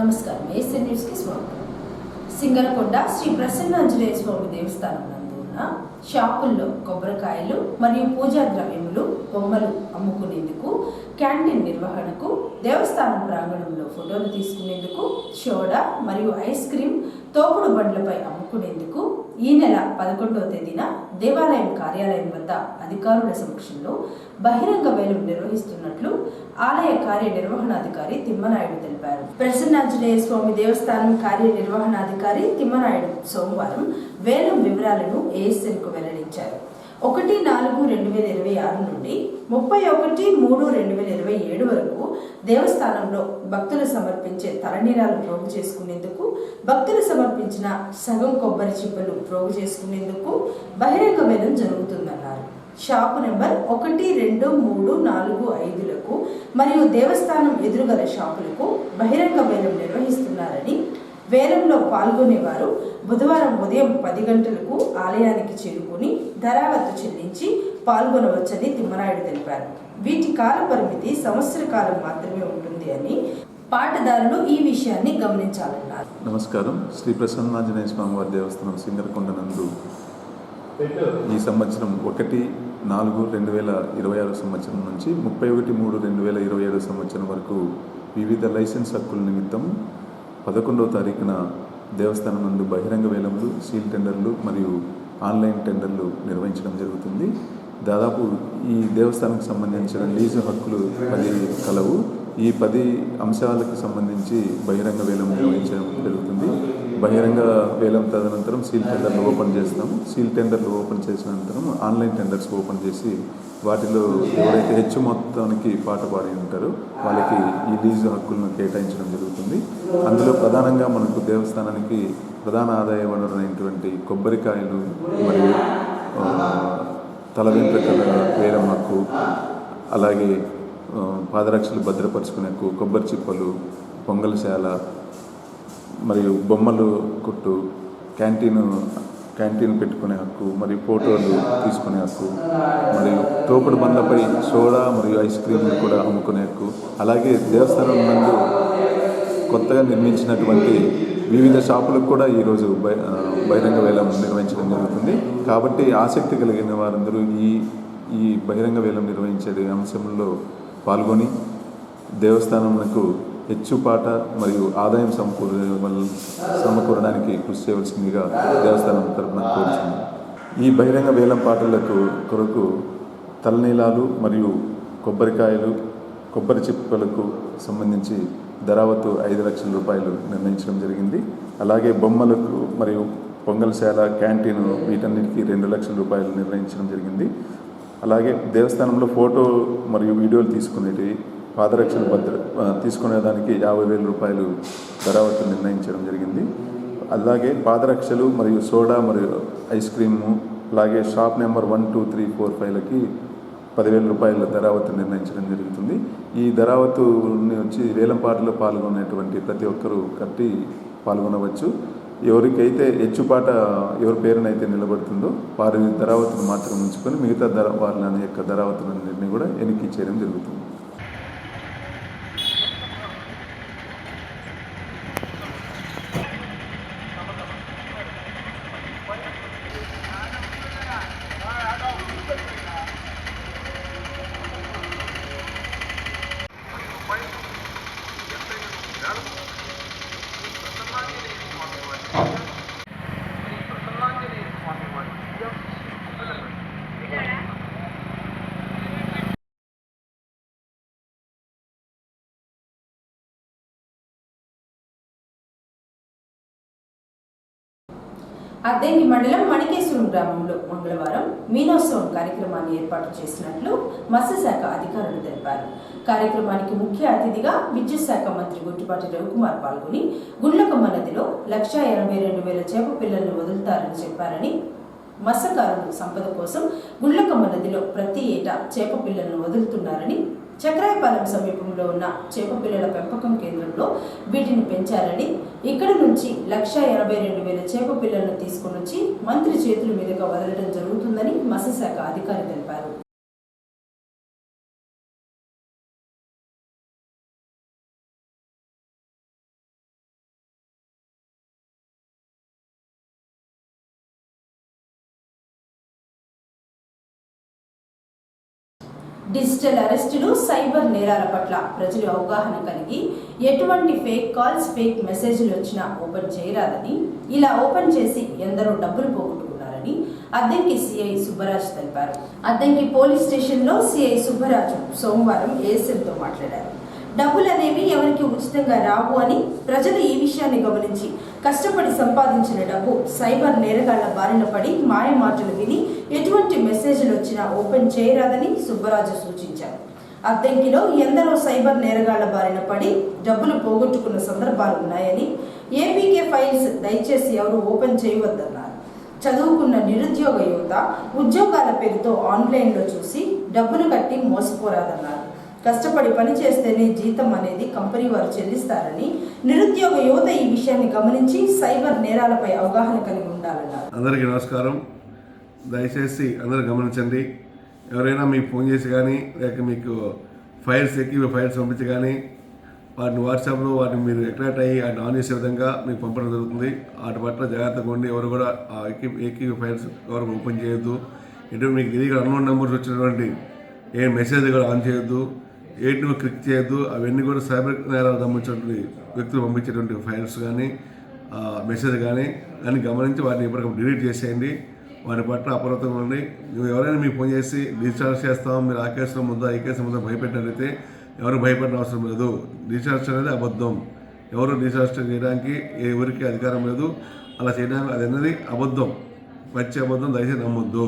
నమస్కారం. ఏఎస్ఎన్ న్యూస్కి స్వాగతం. సింగరకొండ శ్రీ ప్రసన్నాంజనేయ స్వామి దేవస్థానం నందు ఉన్న షాపుల్లో కొబ్బరికాయలు మరియు పూజా ద్రవ్యములు, బొమ్మలు అమ్ముకునేందుకు, క్యాంటీన్ నిర్వహణకు, దేవస్థానం ప్రాంగణంలో ఫోటోలు తీసుకునేందుకు, సోడా మరియు ఐస్ క్రీం తోపుడు బండ్లపై అమ్ముకునేందుకు ఈ నెల 11వ తేదీన దేవాలయం కార్యాలయం వద్ద అధికారుల సమక్షంలో బహిరంగ వేలం నిర్వహిస్తున్నట్లు ఆలయ కార్యనిర్వహణాధికారి తిమ్మనాయుడు తెలిపారు. ప్రసన్నాంజనేయ స్వామి దేవస్థానం కార్యనిర్వహణాధికారి తిమ్మనాయుడు సోమవారం వేలం వివరాలను ఏఎస్ఎన్కు వెల్లడించారు. 1/4/2026 నుండి 31/3/2027 వరకు దేవస్థానంలో భక్తులు సమర్పించే తలనీలాలు ప్రోగు చేసుకునేందుకు, భక్తులు సమర్పించిన సగం కొబ్బరి చిప్పలు ప్రోగు చేసుకునేందుకు బహిరంగ వేలం జరుగుతుందన్నారు. షాపు నెంబర్ 1, 2, 3, 4, 5లకు మరియు దేవస్థానం ఎదురుగల షాపులకు బహిరంగ వేలం నిర్వహిస్తున్నారని, వేలంలో పాల్గొనేవారు బుధవారం ఉదయం 10 గంటలకు ఆలయానికి చేరుకుని ధరావత్తు చెల్లించి పాల్గొనవచ్చని తిమ్మనాయుడు తెలిపారు. వీటి కాల పరిమితి సంవత్సర కాలం మాత్రమే ఉంటుంది అని, పాటదారులు ఈ విషయాన్ని గమనించాలన్నారు. నమస్కారం. శ్రీ ప్రసన్నాంజనేయ స్వామి వారి దేవస్థానం సింగరకొండ నందు ఈ సంవత్సరం 1/4/2026 సంవత్సరం నుంచి 31/3/2027 సంవత్సరం వరకు వివిధ లైసెన్స్ హక్కుల నిమిత్తం 11వ తారీఖున దేవస్థానం నందు బహిరంగ వేలములు, సీల్ టెండర్లు మరియు ఆన్లైన్ టెండర్లు నిర్వహించడం జరుగుతుంది. దాదాపు ఈ దేవస్థానానికి సంబంధించిన లీజు హక్కులు 10 కలవు. ఈ 10 అంశాలకు సంబంధించి బహిరంగ వేలం నిర్వహించడం జరుగుతుంది. బహిరంగ వేలం తదనంతరం సీల్ టెండర్లు ఓపెన్ చేస్తాము. సీల్ టెండర్లు ఓపెన్ చేసిన అనంతరం ఆన్లైన్ టెండర్స్ ఓపెన్ చేసి వాటిలో ఎవరైతే హెచ్చు మొత్తానికి పాట పాడి ఉంటారో వాళ్ళకి ఈ లీజు హక్కులను కేటాయించడం జరుగుతుంది. అందులో ప్రధానంగా మనకు దేవస్థానానికి ప్రధాన ఆదాయ వనరు అయినటువంటి కొబ్బరికాయలు మరియు తల వెంట్రుకల వేలం హక్కు, అలాగే పాదరక్షలు భద్రపరుచుకునే హక్కు, కొబ్బరి చిప్పలు, పొంగల్శాల మరియు బొమ్మలు కొట్టు, క్యాంటీన్ పెట్టుకునే హక్కు మరియు ఫోటోలు తీసుకునే హక్కు, మరియు తోపుడు బండ్లపై సోడా మరియు ఐస్ క్రీంలు కూడా అమ్ముకునే హక్కు, అలాగే దేవస్థానం నందు కొత్తగా నిర్మించినటువంటి వివిధ షాపులకు కూడా ఈరోజు బహిరంగ వేలం నిర్వహించడం జరుగుతుంది. కాబట్టి ఆసక్తి కలిగిన వారందరూ ఈ బహిరంగ వేలం నిర్వహించే అంశంలో పాల్గొని దేవస్థానంకు హెచ్చుపాట మరియు ఆదాయం సమకూరడానికి కృషి చేయవలసిందిగా దేవస్థానం తరఫున కోరుచున్నాను. ఈ బహిరంగ వేలం పాటలకు కొరకు తలనీలాలు మరియు కొబ్బరికాయలు, కొబ్బరి చిప్పలకు సంబంధించి ధరావత్తు 5 లక్షల రూపాయలు నిర్ణయించడం జరిగింది. అలాగే బొమ్మలకు మరియు పొంగల్శాల, క్యాంటీన్ వీటన్నిటికీ 2 లక్షల రూపాయలు నిర్ణయించడం జరిగింది. అలాగే దేవస్థానంలో ఫోటో మరియు వీడియోలు తీసుకునేవి, పాదరక్షలు తీసుకునేదానికి 50,000 రూపాయలు ధరావత్తు నిర్ణయించడం జరిగింది. అలాగే పాదరక్షలు మరియు సోడా మరియు ఐస్ క్రీము, అలాగే షాప్ నెంబర్ 1, 2, 3, 4, 5లకి 10,000 రూపాయల ధరావత్తు నిర్ణయించడం జరుగుతుంది. ఈ ధరావత్తుని వచ్చి వేలంపాటలో పాల్గొనేటువంటి ప్రతి ఒక్కరూ కట్టి పాల్గొనవచ్చు. ఎవరికైతే హెచ్చుపాట ఎవరి పేరునైతే నిలబడుతుందో వారి ధరావత్తును మాత్రం ఉంచుకొని మిగతా వాళ్ళ యొక్క ధరావత్తులన్నింటినీ కూడా వెనక్కి ఇచ్చేయడం జరుగుతుంది. అద్దంకి మండలం మణికేశ్వరం గ్రామంలో మంగళవారం మీనోత్సవం కార్యక్రమాన్ని ఏర్పాటు చేసినట్లు మత్స్యశాఖ అధికారులు తెలిపారు. కార్యక్రమానికి ముఖ్య అతిథిగా విద్యుత్ శాఖ మంత్రి గుట్టిపాటి రవికుమార్ పాల్గొని గుండ్లకమ్మ నదిలో 1,82,000 చేప పిల్లలను వదులుతారని చెప్పారని, మత్స్యకారులు సంపద కోసం గుండ్లకమ్మ నదిలో ప్రతి ఏటా చేప పిల్లలను వదులుతున్నారని, చక్రాయపాలెం సమీపంలో ఉన్న చేప పిల్లల పెంపకం కేంద్రంలో వీటిని పెంచారని, ఇక్కడి నుంచి 1,82,000 చేప పిల్లలను తీసుకుని వచ్చి మంత్రి చేతుల మీదుగా వదలడం జరుగుతుందని మత్స్యశాఖ అధికారి తెలిపారు. డిజిటల్ అరెస్టులు, సైబర్ నేరాల పట్ల ప్రజలు అవగాహన కలిగి ఎటువంటి ఫేక్ కాల్స్, ఫేక్ మెసేజ్లు వచ్చినా ఓపెన్ చేయరాదని, ఇలా ఓపెన్ చేసి ఎందరో డబ్బులు పోగొట్టుకున్నారని అద్దంకి సిఐ సుబ్బరాజు తెలిపారు. అద్దంకి పోలీస్ స్టేషన్లో సిఐ సుబ్బరాజు సోమవారం ఏఎస్ఎంతో మాట్లాడారు. డబ్బులు అనేవి ఎవరికి ఉచితంగా రావు అని, ప్రజలు ఈ విషయాన్ని గమనించి కష్టపడి సంపాదించిన డబ్బు సైబర్ నేరగాళ్ల బారిన పడి మాయ మాటలు విని ఎటువంటి మెసేజ్లు వచ్చినా ఓపెన్ చేయరాదని సుబ్బరాజు సూచించారు. అద్దంకిలో ఎందరో సైబర్ నేరగాళ్ల బారిన పడి డబ్బులు పోగొట్టుకున్న సందర్భాలు ఉన్నాయని, ఏపీకే ఫైల్స్ దయచేసి ఎవరు ఓపెన్ చేయవద్దన్నారు. చదువుకున్న నిరుద్యోగ యువత ఉద్యోగాల పేరుతో ఆన్లైన్లో చూసి డబ్బులు కట్టి మోసపోరాదన్నారు. కష్టపడి పని చేస్తేనే జీతం అనేది కంపెనీ వారు చెల్లిస్తారని, నిరుద్యోగ యువత ఈ విషయాన్ని గమనించి సైబర్ నేరాలపై అవగాహన కలిగి ఉండాలన్నారు. అందరికీ నమస్కారం. దయచేసి అందరూ గమనించండి. ఎవరైనా మీకు ఫోన్ చేసి కానీ, లేక మీకు ఫైల్స్ పంపించి కానీ, వాటిని వాట్సాప్లో వాటిని మీరు అట్రాక్ట్ అయ్యి వాటిని ఆన్ చేసే విధంగా మీకు పంపడం జరుగుతుంది. వాటి పట్ల జాగ్రత్తగా ఉండి ఎవరు కూడా ఆ ఏకీవి ఫైల్స్ ఎవరు ఓపెన్ చేయొద్దు. ఎటువంటి మీకు తిరిగి అన్నోన్ నెంబర్స్ వచ్చినటువంటి ఏ మెసేజ్ కూడా ఆన్ చేయొద్దు, ఏటిని క్లిక్ చేయొద్దు. అవన్నీ కూడా సైబర్ నేరాలు సంబంధించినటువంటి వ్యక్తులు పంపించేటువంటి ఫైల్స్ కానీ మెసేజ్ కానీ అని గమనించి వాటిని ఎప్పటికప్పుడు డిలీట్ చేసేయండి. వాటి పట్ల అప్రమత్తంగా ఉండి, ఎవరైనా మీకు ఫోన్ చేసి డిశ్చార్జ్ చేస్తాం, మీరు ఆ కేసులో ముందా ఈ కేసు ముందా భయపెట్టినట్లయితే ఎవరు భయపడిన అవసరం లేదు. డిశ్చార్జ్ అనేది అబద్ధం. ఎవరు డిశ్చార్జ్ చేయడానికి ఎవరికి అధికారం లేదు. అలా చేయడానికి అది అనేది అబద్ధం, పచ్చి అబద్ధం. దయచేసి నమ్మొద్దు.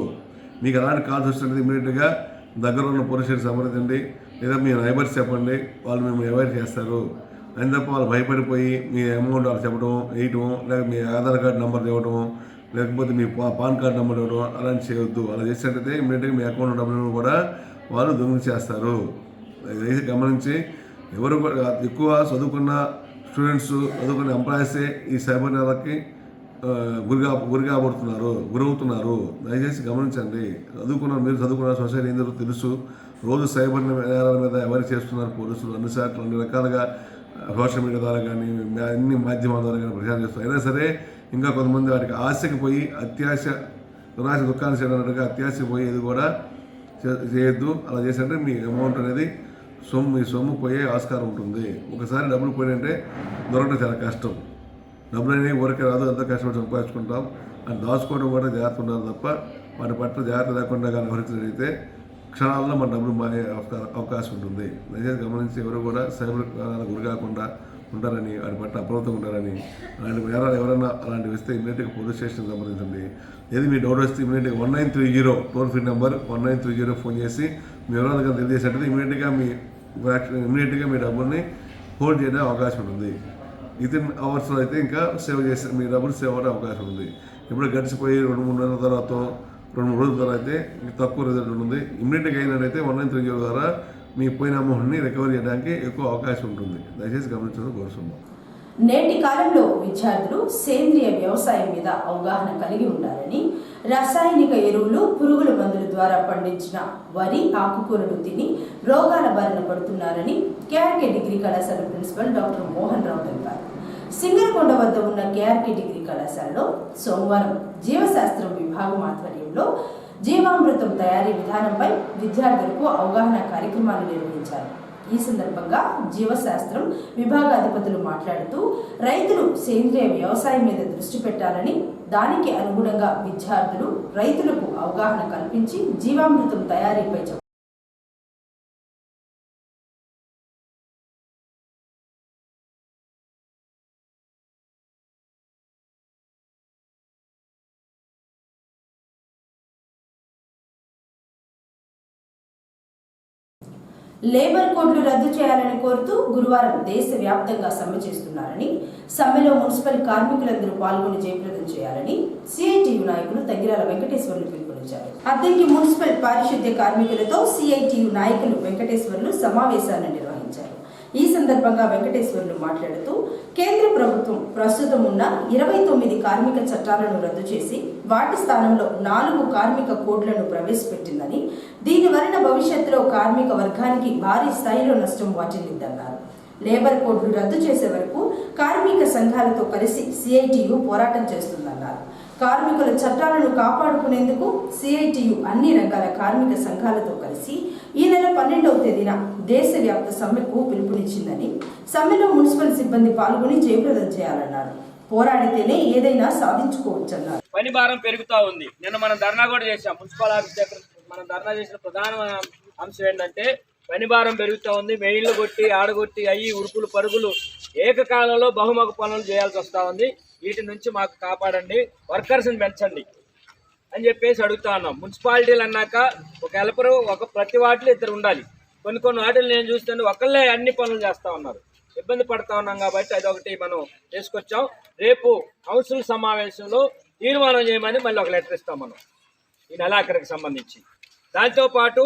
మీకు అలాంటి కాల్స్ వస్తున్నది ఇమీడియట్గా దగ్గర ఉన్న పోలీస్ స్టేషన్ సంప్రదించండి, లేదా మీ నైబర్స్ చెప్పండి. వాళ్ళు మేము అవాయిడ్ చేస్తారు. అని తప్ప వాళ్ళు భయపడిపోయి మీ అమౌంట్ వాళ్ళు చెప్పడం, వేయటం, లేక మీ ఆధార్ కార్డు నెంబర్ ఇవ్వడం, లేకపోతే మీ పాన్ కార్డు నెంబర్ ఇవ్వడం అలాంటి చేయొద్దు. అలా చేసినట్టయితే ఇమీడియట్గా మీ అకౌంట్ డబ్బులను కూడా వాళ్ళు దొంగిలించేస్తారు. దయచేసి గమనించి, ఎవరు ఎక్కువ చదువుకున్న స్టూడెంట్స్, చదువుకున్న ఎంప్లాయీసే ఈ సైబర్ నేరాలకి గురవుతున్నారు. దయచేసి గమనించండి. మీరు చదువుకున్న సొసైటీ ఏందో తెలుసు. రోజు సైబర్ నేరాల మీద ఎవరు చేస్తున్నారు పోలీసులు అన్ని రకాలుగా సోషల్ మీడియా ద్వారా కానీ అన్ని మాధ్యమాల ద్వారా కానీ ప్రచారం చేస్తున్నారు. అయినా సరే ఇంకా కొంతమంది వాటికి ఆశకి పోయి దురాశ దుఃఖాన్ని చేయడానికి అత్యాశకి పోయి ఇది కూడా చేయొద్దు. అలా చేసినట్టే మీ అమౌంట్ అనేది మీ సొమ్ము పోయే ఆస్కారం ఉంటుంది. ఒకసారి డబ్బులు పోయినంటే దొరకడం చాలా కష్టం. డబ్బులు అనేవి ఊరికే రాదు, అంతా కష్టపడి సంపాదించుకుంటాం. అని దాచుకోవడం కూడా జాగ్రత్త ఉండాలి తప్ప వాటి పట్ల జాగ్రత్త లేకుండా కానీ వ్యవహరించినట్లయితే క్షణాల్లో మన డబ్బులు మారే అవకాశం ఉంటుంది. దయచేసి గమనించి ఎవరు కూడా సైబర్ గురి కాకుండా ఉంటారని, వాటి పట్ల అప్రమత్తంగా ఉంటారని, అలాంటి నేరాలు ఎవరైనా అలాంటివి వస్తే ఇమీడియట్గా పోలీస్ స్టేషన్ సంప్రదించండి. ఏది మీ డౌట్ వస్తే ఇమీడియట్గా 1930 టోల్ ఫ్రీ నెంబర్ 1930 ఫోన్ చేసి మీ వివరాలు కానీ తెలియజేసినట్టు ఇమీడియట్గా మీ డబ్బుల్ని హోల్డ్ చేయడం అవకాశం ఉంటుంది. వితిన్ అవర్స్లో అయితే ఇంకా మీ డబ్బులు సేవ్ అవ్వడం అవకాశం ఉంది. ఇప్పుడు గడిచిపోయి 2-3 నెలల తర్వాత 2-3 రోజుల తర్వాత అయితే తక్కువ రిజల్ట్ ఉంటుంది. ఇమ్మీడియట్గా అయినట్టయితే 1930 ద్వారా మీ పోయిన అమౌంట్ని రికవరీ చేయడానికి ఎక్కువ అవకాశం ఉంటుంది. దయచేసి గమనించడం కోరుతున్నాం. నేటి కాలంలో విద్యార్థులు సేంద్రియ వ్యవసాయం మీద అవగాహన కలిగి ఉండాలని, రసాయనిక ఎరువులు, పురుగుల మందుల ద్వారా పండించిన వరి, ఆకుకూరలు తిని రోగాల బారిన పడుతున్నారని కేఆర్కే డిగ్రీ కళాశాల ప్రిన్సిపల్ డాక్టర్ మోహన్ రావు తెలిపారు. సింగరకొండ వద్ద ఉన్న కేఆర్కే డిగ్రీ కళాశాలలో సోమవారం జీవశాస్త్రం విభాగం ఆధ్వర్యంలో జీవామృతం తయారీ విధానంపై విద్యార్థులకు అవగాహన కార్యక్రమాలు నిర్వహించారు. ఈ సందర్భంగా జీవశాస్త్రం విభాగాధిపతులు మాట్లాడుతూ రైతులు సేంద్రియ వ్యవసాయం మీద దృష్టి పెట్టాలని, దానికి అనుగుణంగా విద్యార్థులు రైతులకు అవగాహన కల్పించి జీవామృతం తయారీపై లేబర్ కోడ్లు రద్దు చేయాలని కోరుతూ గురువారం దేశవ్యాప్తంగా సమ్మె చేస్తున్నారని, సమ్మెలో మున్సిపల్ కార్మికులందరూ పాల్గొని జయప్రదం చేయాలని సిఐటియు నాయకులు తగ్గిరాల వెంకటేశ్వర్లు పిలుపునిచ్చారు. అద్దెకి మున్సిపల్ పారిశుద్ధ్య కార్మికులతో సిఐటియు నాయకులు వెంకటేశ్వర్లు సమావేశాన్ని నిర్వహించారు. ఈ సందర్భంగా వెంకటేశ్వర్లు మాట్లాడుతూ, కేంద్ర ప్రభుత్వం ప్రస్తుతం ఉన్న 29 కార్మిక చట్టాలను రద్దు చేసి వాటి స్థానంలో 4 కార్మిక కోడ్లను ప్రవేశపెట్టిందని, దీనివలన భవిష్యత్తులో కార్మిక వర్గానికి భారీ స్థాయిలో నష్టం వాటిల్లిందన్నారు. లేబర్ కోడ్లు రద్దు చేసే వరకు కార్మిక సంఘాలతో కలిసి సిఐటియు పోరాటం చేస్తుందన్నారు. కార్మికుల చట్టాలను కాపాడుకునేందుకు సిఐటియు అన్ని రంగాల కార్మిక సంఘాలతో కలిసి ఈ నెల 12వ తేదీన దేశవ్యాప్త సమ్మెకు పిలుపునిచ్చిందని, సమ్మెలో మున్సిపల్ సిబ్బంది పాల్గొని జయప్రదం చేయాలన్నారు. పోరాడితేనే ఏదైనా సాధించుకోవచ్చన్నారు. పని భారం పెరుగుతూ ఉంది. నిన్న మనం ధర్నా కూడా చేసాం. మున్సిపల్ ఆఫీస్ దగ్గర మనం ధర్నా చేసిన ప్రధాన అంశం ఏంటంటే పని భారం పెరుగుతూ ఉంది. మెయిన్లు కొట్టి ఆడగొట్టి అయ్యి ఉరుకులు పరుగులు ఏకకాలంలో బహుముఖ పనులు చేయాల్సి వస్తూ ఉంది. వీటి నుంచి మాకు కాపాడండి, వర్కర్స్ని పెంచండి అని చెప్పేసి అడుగుతా ఉన్నాం. మున్సిపాలిటీలు అన్నాక ఒక హెల్పరు ప్రతి వాటిలో ఇద్దరు ఉండాలి. కొన్ని వాటిని నేను చూస్తాను ఒకళ్ళే అన్ని పనులు చేస్తూ ఉన్నారు. ఇబ్బంది పడుతూ ఉన్నాం కాబట్టి అదొకటి మనం తీసుకొచ్చాం. రేపు కౌన్సిల్ సమావేశంలో తీర్మానం చేయమని మళ్ళీ ఒక లెటర్ ఇస్తాం మనం ఈ నెలాఖరికి సంబంధించి. దాంతోపాటు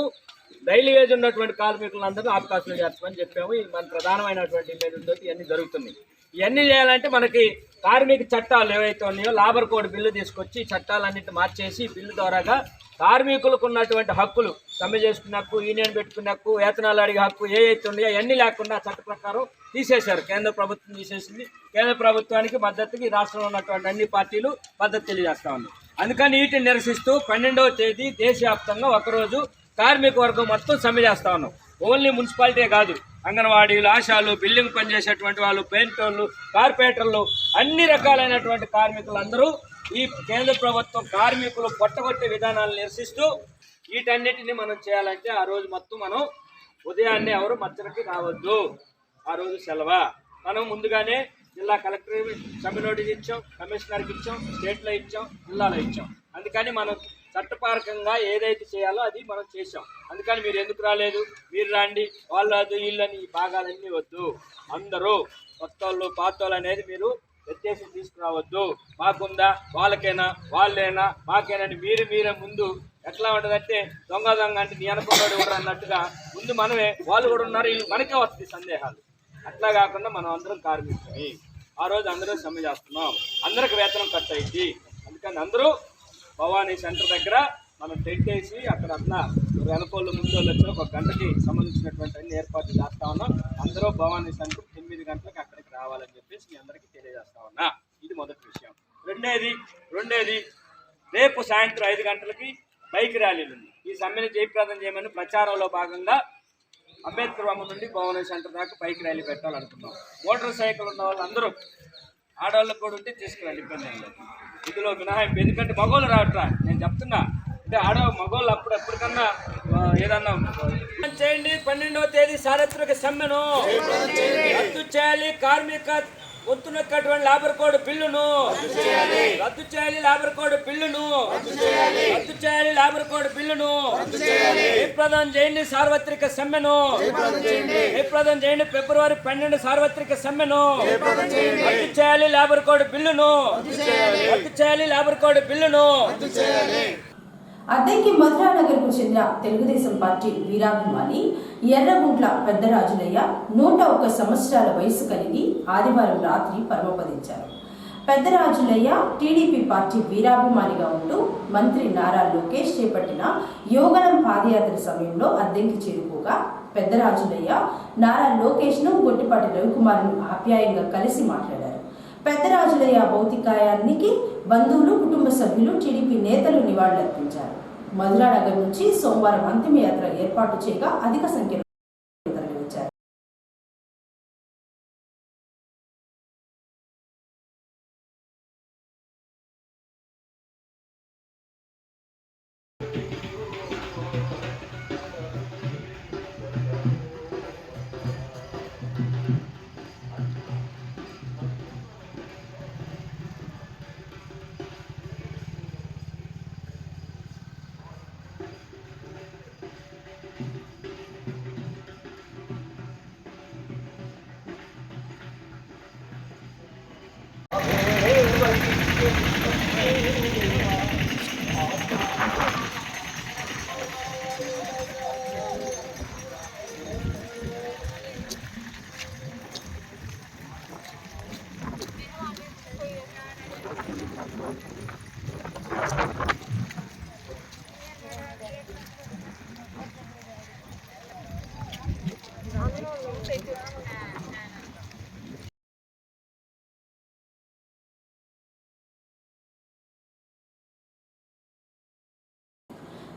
డైలీ వేజ్ ఉన్నటువంటి కార్మికులందరూ అవకాశాలు చేర్చమని చెప్పాము. ఇది మన ప్రధానమైనటువంటి ఇమేజ్తో ఇవన్నీ జరుగుతున్నాయి. ఇవన్నీ చేయాలంటే మనకి కార్మిక చట్టాలు ఏవైతే ఉన్నాయో లేబర్ కోడ్ బిల్లు తీసుకొచ్చి చట్టాలన్నింటినీ మార్చేసి బిల్లు ద్వారాగా కార్మికులకు ఉన్నటువంటి హక్కులు, సమ్మె చేసుకునే హక్కు, యూనియన్ పెట్టుకునే హక్కు, వేతనాలు అడిగే హక్కు ఏవైతే ఉన్నాయో అవన్నీ లేకుండా చట్ట ప్రకారం తీసేశారు. కేంద్ర ప్రభుత్వం తీసేసింది. కేంద్ర ప్రభుత్వానికి మద్దతుకి ఈ రాష్ట్రంలో ఉన్నటువంటి అన్ని పార్టీలు మద్దతు తెలియజేస్తా ఉన్నాయి. అందుకని వీటిని నిరసిస్తూ 12వ తేదీ దేశవ్యాప్తంగా ఒకరోజు కార్మిక వర్గం మొత్తం సమ్మె చేస్తా ఉన్నాం. ఓన్లీ మున్సిపాలిటీ కాదు, అంగన్వాడీలు, ఆశాలు, బిల్డింగ్ పనిచేసేటువంటి వాళ్ళు, పెయింట్ వాళ్ళు, కార్పొరేటర్లు, అన్ని రకాలైనటువంటి కార్మికులందరూ ఈ కేంద్ర ప్రభుత్వం కార్మికులు పొట్టగొట్టే విధానాలను నిరసిస్తూ వీటన్నిటిని మనం చేయాలంటే ఆ రోజు మొత్తం మనం ఉదయాన్నే ఎవరు మచ్చరికి రావద్దు. ఆ రోజు సెలవు. మనం ముందుగానే జిల్లా కలెక్టర్ సమ్మె నోటీస్ ఇచ్చాం, కమిషనర్కి ఇచ్చాం, స్టేట్లో ఇచ్చాం, జిల్లాలో ఇచ్చాం. అందుకని మనం చట్టపరకంగా ఏదైతే చేయాలో అది మనం చేసాం. అందుకని మీరు ఎందుకు రాలేదు, మీరు రండి, వాళ్ళు వీళ్ళని ఈ భాగాలన్నీ వద్దు. అందరూ కొత్త వాళ్ళు పాత వాళ్ళు అనేది మీరు వ్యత్యాసం తీసుకురావద్దు. మాకుందా, వాళ్ళకైనా, వాళ్ళైనా, మాకేనని మీరే ముందు ఎట్లా ఉంటుందంటే దొంగ అంటే నీ అనుకున్నాడు కూడా అన్నట్టుగా ముందు మనమే వాళ్ళు కూడా ఉన్నారు, వీళ్ళు మనకే వస్తుంది సందేహాలు. అట్లా కాకుండా మనం అందరం కార్మికులమే. ఆ రోజు అందరూ సమ్మె చేస్తున్నాం. అందరికి వేతనం కట్ అయింది. అందుకని అందరూ భవానీ సెంటర్ దగ్గర మనం టెంట్ వేసి అక్కడ అట్లా వెనకోళ్ళు ముందు వచ్చి ఒక గంటకి సంబంధించినటువంటి అన్ని ఏర్పాట్లు చేస్తా ఉన్నాం. అందరూ భవానీ సెంటర్ 9 గంటలకు అక్కడికి రావాలని చెప్పేసి మీ అందరికీ తెలియజేస్తా ఉన్నా. ఇది మొదటి విషయం. రెండేది రేపు సాయంత్రం 5 గంటలకి బైక్ ర్యాలీలు ఉంది. ఈ సమ్మెను జయప్రదం చేయమని ప్రచారంలో భాగంగా అంబేద్కర్ బొమ్మ నుండి భవానీ సెంటర్ దాకా బైక్ ర్యాలీ పెట్టాలనుకున్నాం. మోటార్ సైకిల్ ఉన్న వాళ్ళు అందరూ, ఆడవాళ్ళకు కూడా ఉంటే తీసుకురండి, ఇబ్బంది ఏం లేదు. ఇందులో మినహాయింపు. ఎందుకంటే మగవాళ్ళు రావట్రా, నేను చెప్తున్నా. అంటే మగవాళ్ళు ఎప్పటికన్నా ఏదన్నా చేయండి. 12వ తేదీ సార్వత్రిక సమ్మెను రద్దు చేయాలి. కార్మిక పొందుతున్నటువంటి లేబర్ కోడ్ బిల్లును రద్దు చేయాలి. లేబర్ కోడ్ బిల్లును రద్దు చేయాలి. లేబర్ కోడ్ బిల్లును జయప్రదం చేయండి. సార్వత్రిక సమ్మెను జయప్రదం చేయండి. ఫిబ్రవరి 12 సార్వత్రిక సమ్మెను రద్దు చేయాలి. లేబర్ కోడ్ బిల్లును రద్దు చేయాలి. లేబర్ కోడ్ బిల్లును. అద్దెకి మధురానగర్కు చెందిన తెలుగుదేశం పార్టీ వీరాభిమాని ఎర్రగుంట్ల పెద్దరాజులయ్య 101 సంవత్సరాల వయసు కలిగి ఆదివారం రాత్రి పరమపదించారు. పెద్దరాజులయ్య టీడీపీ పార్టీ వీరాభిమానిగా ఉంటూ మంత్రి నారా లోకేష్ చేపట్టిన యోగనం పాదయాత్ర సమయంలో అద్దెకి చేరుకోగా పెద్దరాజులయ్య నారా లోకేష్ను గొట్టిపాటి రవికుమార్ను ఆప్యాయంగా కలిసి మాట్లాడారు. పెద్దరాజులయ్య భౌతికాయానికి బంధువులు, కుటుంబ సభ్యులు, టీడీపీ నేతలు నివాళులర్పించారు. మధురానగర్ నుంచి సోమవారం అంతిమయాత్ర ఏర్పాటు చేయగా అధిక సంఖ్యలో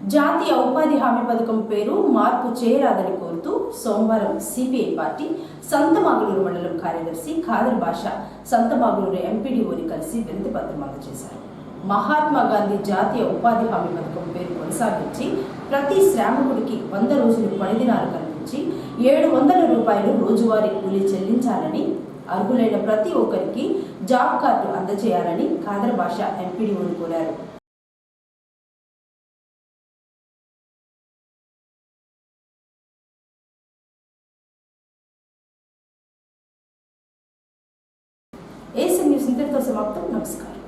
జాతీయ ఉపాధి హామీ పథకం పేరు మార్పు చేయరాదని కోరుతూ సోమవారం సిపిఐ పార్టీ సంతమాగులూరు మండలం కార్యదర్శి ఖాదర్ బాషా సంతమాగులూరు ఎంపీడీఓని కలిసి వినతి పత్రం అందజేశారు. మహాత్మా గాంధీ జాతీయ ఉపాధి హామీ పథకం పేరు కొనసాగించి ప్రతి శ్రామికుడికి 100 రోజులు పని దినాలు కల్పించి 700 రూపాయలు రోజువారీ కూలీ చెల్లించాలని, అర్హులైన ప్రతి ఒక్కరికి జాబ్ కార్డు అందజేయాలని ఖాదర్ బాషా ఎంపీడీఓని కోరారు. ఏసీ న్యూస్ ఇంతటితో సమాప్తం. నమస్కారం.